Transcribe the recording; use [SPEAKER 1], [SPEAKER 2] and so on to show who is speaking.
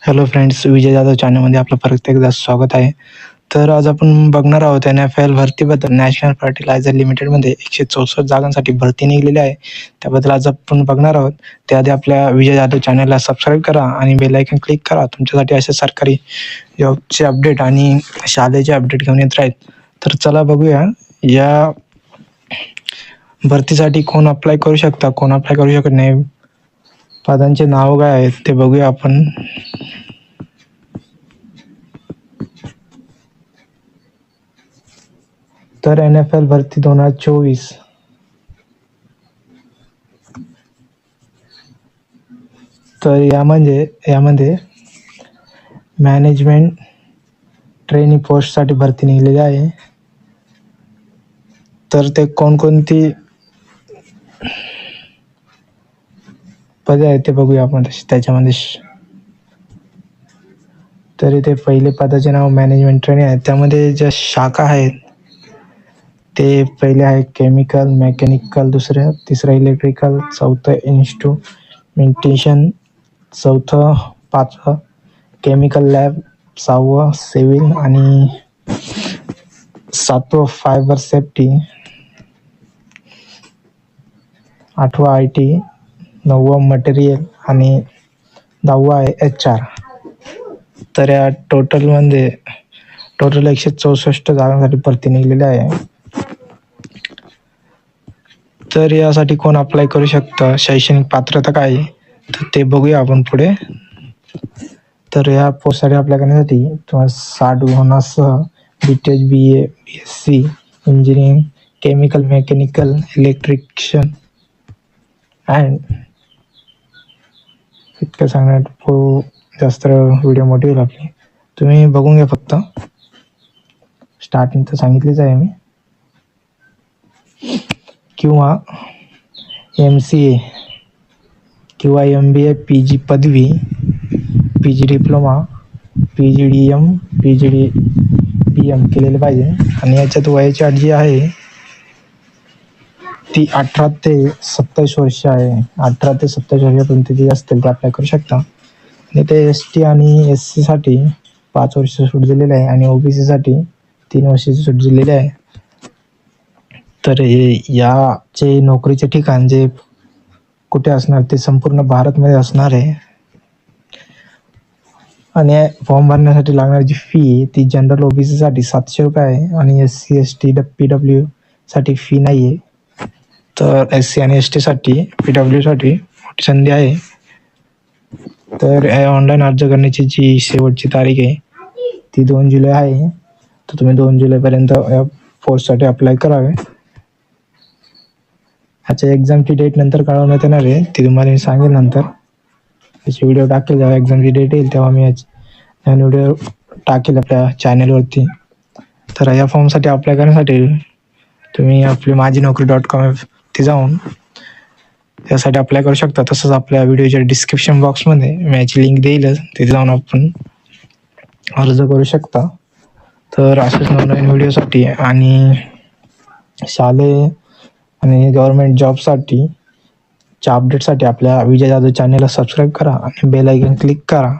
[SPEAKER 1] Hello friends, Vijay Jadhav चॅनलमध्ये आपलं परत एकदा स्वागत आहे. तर आज आपण बघणार आहोत NFL भरतीबद्दल. नॅशनल फर्टिलायझर लिमिटेडमध्ये 164 जागांसाठी भरती निघालेली आहे. त्याबद्दल आज आपण बघणार आहोत. त्याआधी आपल्या विजय जाधव चॅनलला सबस्क्राईब करा आणि बेल आयकॉन क्लिक करा. तुमच्यासाठी असे सरकारी जॉबचे अपडेट आणि शाळेचे अपडेट घेऊन येत राहील. तर चला बघूया या भरतीसाठी कोण अप्लाय करू शकता, कोण अप्लाय करू शकत नाही, पदांचे नाव काय आहेत ते बघूया आपण. तर NFL भरती 2024 तर यामध्ये मॅनेजमेंट ट्रेनी पोस्टसाठी भरती निघालेली आहे. तर ते कोणकोणती पदे आहेत ते बघूया आपण त्याच्यामध्ये. तर इथे पहिले पदाचे नाव मॅनेजमेंट ट्रेनी आहे. त्यामध्ये ज्या शाखा आहेत ते पहिले आहे केमिकल, मेकॅनिकल, तिसरं इलेक्ट्रिकल, चौथं इन्स्ट्रुमेंटेशन, पाचवं केमिकल लॅब, 6वं सिव्हिल आणि 7वं फायबर सेफ्टी, 8वं IT, 9वं मटेरियल आणि 10वं आहे HR. तर या टोटल 164 जागांसाठी भरती निघलेली आहे. तर यासाठी कोण अप्लाय करू शकतं, शैक्षणिक पात्रता काय आहे तर ते बघूया आपण पुढे. तर या पोस्टसाठी अप्लाय करण्यासाठी तुम्हाला 60 गुणांसह BTech, BA, BSc engineering, chemical, mechanical, electrician and इतकं सांगण्यात जास्त व्हिडिओ मोठी होईल आपली. तुम्ही बघून घ्या फक्त. स्टार्टिंग तर सांगितलीच आहे मी. किंवा MCA किंवा MBA, PG पदवी, PG डिप्लोमा, PGDM, PGDBM केलेले पाहिजे. आणि याच्यात वयाची अट जी आहे ती 18 ते 27 वर्ष आहे. 18 ते 27 वर्षापर्यंत जी असतील ते अप्लाय करू शकता. आणि ते ST आणि SC साठी 5 वर्ष सूट दिलेली आहे आणि OBC साठी 3 वर्षाची सूट दिलेली आहे. तर याचे नोकरीचे ठिकाण जे कुठे असणार ते संपूर्ण भारतमध्ये असणार आहे. आणि फॉर्म भरण्यासाठी लागणारी जी फी ती जनरल OBC साठी 700 रुपये आहे आणि SC, ST, PW साठी फी नाही आहे. तर SC आणि ST साठी, PW साठी मोठी संधी आहे. तर ऑनलाईन अर्ज करण्याची जी शेवटची तारीख आहे ती 2 जुलै आहे. तर तुम्ही 2 जुलैपर्यंत या पोस्टसाठी अप्लाय करावे. ह्याच्या एक्झामची डेट नंतर कळवण्यात येणार आहे, ती तुम्हाला मी सांगेल नंतर. त्याची व्हिडिओ टाकेल, जेव्हा एक्झामची डेट येईल तेव्हा मी व्हिडिओ टाकेल आपल्या चॅनलवरती. तर या फॉर्मसाठी अप्लाय करण्यासाठी तुम्ही आपली माझीनोकरी.com ती जाऊन यासाठी अप्लाय करू शकता. तसंच आपल्या व्हिडिओच्या डिस्क्रिप्शन बॉक्समध्ये मी याची लिंक देईलच, तिथे जाऊन आपण अर्ज करू शकता. तर असेच नवीन व्हिडिओसाठी आणि शालेय आणि गव्हर्नमेंट जॉबसाठी अपडेटसाठी आपल्या विजय जाधव चॅनलला सबस्क्राईब करा आणि बेल आयकॉन क्लिक करा.